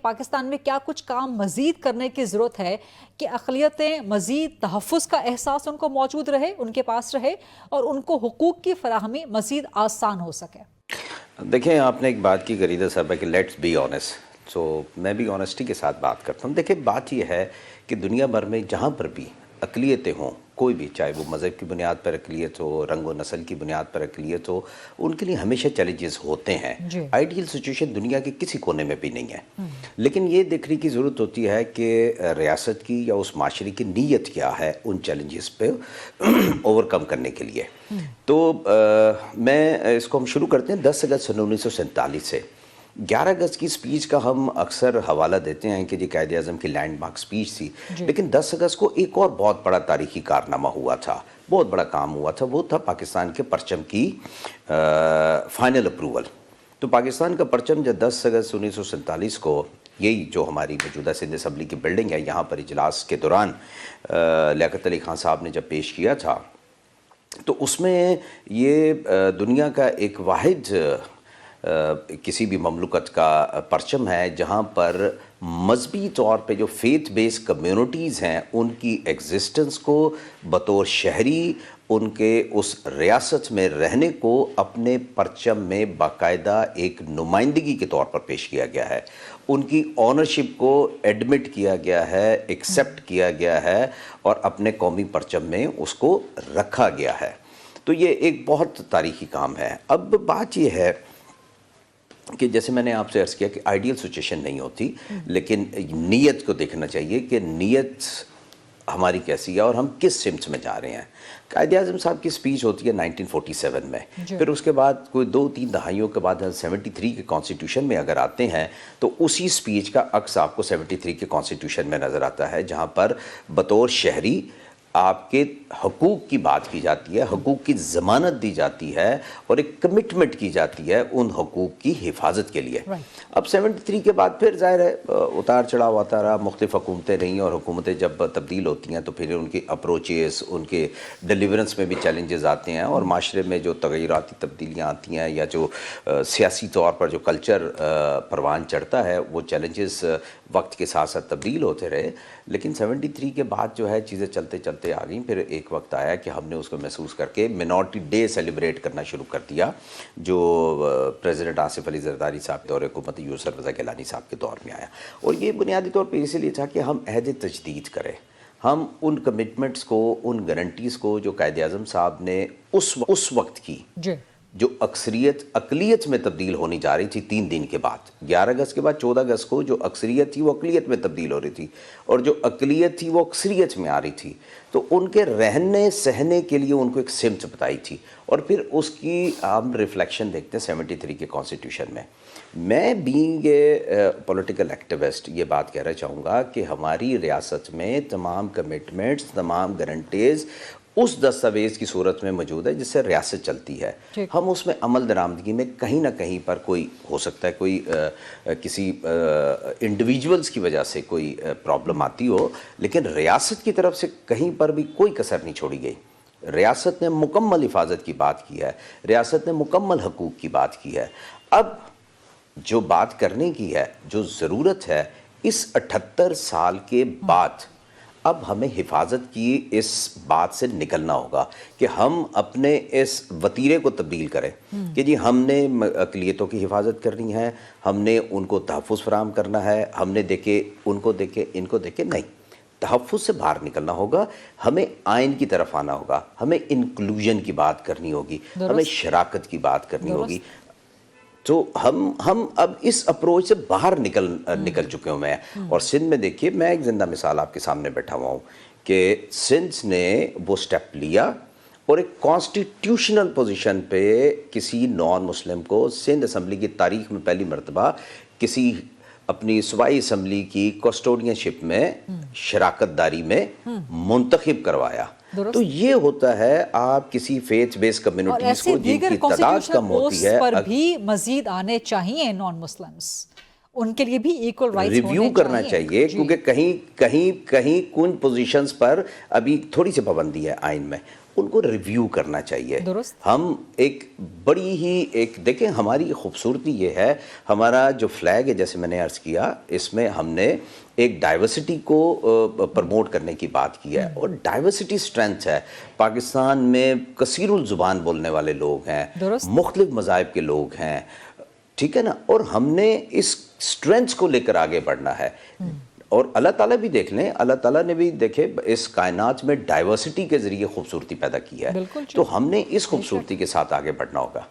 پاکستان میں کیا کچھ کام مزید کرنے کی ضرورت ہے کہ اقلیتیں مزید تحفظ کا احساس ان کو موجود رہے، ان کے پاس رہے اور ان کو حقوق کی فراہمی مزید آسان ہو سکے؟ دیکھیں، آپ نے ایک بات کی غریدہ صاحبہ کہ لیٹس بی آنیسٹ، تو میں بھی آنیسٹی کے ساتھ بات کرتا ہوں۔ دیکھیں، بات یہ ہے کہ دنیا بھر میں جہاں پر بھی اقلیتیں ہوں، کوئی بھی، چاہے وہ مذہب کی بنیاد پر اقلیت ہو، رنگ و نسل کی بنیاد پر اقلیت ہو، ان کے لیے ہمیشہ چیلنجز ہوتے ہیں۔ آئیڈیل سچویشن دنیا کے کسی کونے میں بھی نہیں ہے، لیکن یہ دیکھنے کی ضرورت ہوتی ہے کہ ریاست کی یا اس معاشرے کی نیت کیا ہے ان چیلنجز پہ اوور کم کرنے کے لیے۔ تو میں اس کو ہم شروع کرتے ہیں 10 اگست 1947 سے۔ 11 اگست کی سپیچ کا ہم اکثر حوالہ دیتے ہیں کہ قائد اعظم کی لینڈ مارک سپیچ تھی، لیکن 10 اگست کو ایک اور بہت بڑا تاریخی کارنامہ ہوا تھا، بہت بڑا کام ہوا تھا، وہ تھا پاکستان کے پرچم کی فائنل اپروول۔ تو پاکستان کا پرچم جب 10 اگست 1947 کو، یہی جو ہماری موجودہ سندھ اسمبلی کی بلڈنگ ہے، یہاں پر اجلاس کے دوران لیاقت علی خان صاحب نے جب پیش کیا تھا، تو اس میں یہ دنیا کا ایک واحد کسی بھی مملکت کا پرچم ہے جہاں پر مذہبی طور پہ جو فیتھ بیس کمیونٹیز ہیں ان کی ایگزسٹنس کو بطور شہری ان کے اس ریاست میں رہنے کو اپنے پرچم میں باقاعدہ ایک نمائندگی کے طور پر پیش کیا گیا ہے، ان کی اونرشپ کو ایڈمٹ کیا گیا ہے، ایکسیپٹ کیا گیا ہے اور اپنے قومی پرچم میں اس کو رکھا گیا ہے۔ تو یہ ایک بہت تاریخی کام ہے۔ اب بات یہ ہے کہ جیسے میں نے آپ سے عرض کیا کہ آئیڈیل سچویشن نہیں ہوتی، لیکن نیت کو دیکھنا چاہیے کہ نیت ہماری کیسی ہے اور ہم کس سمت میں جا رہے ہیں۔ قائد اعظم صاحب کی سپیچ ہوتی ہے 1947 میں، پھر اس کے بعد کوئی 2-3 دہائیوں کے بعد 73 کے کانسٹیٹیوشن میں اگر آتے ہیں تو اسی سپیچ کا عکس آپ کو 73 کے کانسٹیٹیوشن میں نظر آتا ہے، جہاں پر بطور شہری آپ کے حقوق کی بات کی جاتی ہے، حقوق کی ضمانت دی جاتی ہے اور ایک کمٹمنٹ کی جاتی ہے ان حقوق کی حفاظت کے لیے۔ اب 73 کے بعد پھر ظاہر ہے اتار چڑھاؤ آتا رہا، مختلف حکومتیں رہیں اور حکومتیں جب تبدیل ہوتی ہیں تو پھر ان کی اپروچز، ان کے ڈیلیورنس میں بھی چیلنجز آتے ہیں اور معاشرے میں جو تغیراتی تبدیلیاں آتی ہیں یا جو سیاسی طور پر جو کلچر پروان چڑھتا ہے وہ چیلنجز وقت کے ساتھ ساتھ تبدیل ہوتے رہے۔ لیکن 73 کے بعد جو ہے چیزیں چلتے چلتے آ گئیں، پھر ایک وقت آیا کہ ہم نے اس کو محسوس کر کے منورٹی ڈے سیلیبریٹ کرنا شروع کر دیا، جو پریزیڈنٹ آصف علی زرداری صاحب کے دور حکومت یوسف رضا گیلانی صاحب کے دور میں آیا، اور یہ بنیادی طور پہ اسی لیے تھا کہ ہم عہد تجدید کریں، ہم ان کمٹمنٹس کو، ان گارنٹیز کو جو قائد اعظم صاحب نے اس وقت کی، جو اکثریت اقلیت میں تبدیل ہونی جا رہی تھی 3 دن کے بعد، 11 اگست کے بعد 14 اگست کو جو اکثریت تھی وہ اقلیت میں تبدیل ہو رہی تھی اور جو اقلیت تھی وہ اکثریت میں آ رہی تھی، تو ان کے رہنے سہنے کے لیے ان کو ایک سمت بتائی تھی، اور پھر اس کی ہم ریفلیکشن دیکھتے ہیں 73 کے کانسٹیٹیوشن میں۔ میں بینگ اے پولیٹیکل ایکٹیوسٹ یہ بات کہنا چاہوں گا کہ ہماری ریاست میں تمام کمٹمنٹس، تمام گارنٹیز اس دستاویز کی صورت میں موجود ہے جس سے ریاست چلتی ہے۔ ہم اس میں عمل درآمدگی میں کہیں نہ کہیں پر کوئی ہو سکتا ہے، کوئی کسی انڈیویجولز کی وجہ سے کوئی پرابلم آتی ہو، لیکن ریاست کی طرف سے کہیں پر بھی کوئی کسر نہیں چھوڑی گئی۔ ریاست نے مکمل حفاظت کی بات کی ہے، ریاست نے مکمل حقوق کی بات کی ہے۔ اب جو بات کرنے کی ہے، جو ضرورت ہے اس 78 سال کے بعد، اب ہمیں حفاظت کی اس بات سے نکلنا ہوگا کہ ہم اپنے اس وتیرے کو تبدیل کریں کہ جی ہم نے اقلیتوں کی حفاظت کرنی ہے، ہم نے ان کو تحفظ فراہم کرنا ہے، ہم نے دیکھے ان کو دیکھے ان کو دیکھے، نہیں، تحفظ سے باہر نکلنا ہوگا، ہمیں آئین کی طرف آنا ہوگا، ہمیں انکلوژن کی بات کرنی ہوگی، ہمیں شراکت کی بات کرنی ہوگی۔ تو ہم اب اس اپروچ سے باہر نکل چکے ہوں میں، اور سندھ میں دیکھیے، میں ایک زندہ مثال آپ کے سامنے بیٹھا ہوا ہوں کہ سندھ نے وہ سٹیپ لیا اور ایک کانسٹیٹیوشنل پوزیشن پہ کسی نان مسلم کو سندھ اسمبلی کی تاریخ میں پہلی مرتبہ کسی اپنی صوبائی اسمبلی کی کسٹوڈین شپ میں شراکت داری میں منتخب کروایا۔ تو یہ ہوتا ہے، آپ کسی فیتھ بیس کمیونٹیز کو جن کی تعداد کم ہوتی ہے، پر بھی مزید آنے چاہیے نان مسلمز، ان کے لیے بھی ایکول رائٹس ریویو کرنا چاہیے، کیونکہ کہیں کچھ پوزیشنز پر ابھی تھوڑی سی پابندی ہے آئین میں، ان کو ریویو کرنا چاہیے. درست. ہم ایک بڑی ہی ایک دیکھیں ہماری خوبصورتی یہ ہے, ہمارا جو فلیگ ہے جیسے میں نے عرض کیا, اس میں ہم نے ایک ڈائیورسٹی کو پرموٹ کرنے کی بات کی ہے, اور ڈائیورسٹی اسٹرینتھ ہے. پاکستان میں کثیر الزبان بولنے والے لوگ ہیں, مختلف مذاہب کے لوگ ہیں, ٹھیک ہے نا, اور ہم نے اس اسٹرینتھ کو لے کر آگے بڑھنا ہے. اور اللہ تعالیٰ بھی دیکھ لیں, اللہ تعالیٰ نے بھی دیکھے اس کائنات میں ڈائیورسٹی کے ذریعے خوبصورتی پیدا کی ہے, تو ہم نے اس خوبصورتی کے ساتھ آگے بڑھنا ہوگا.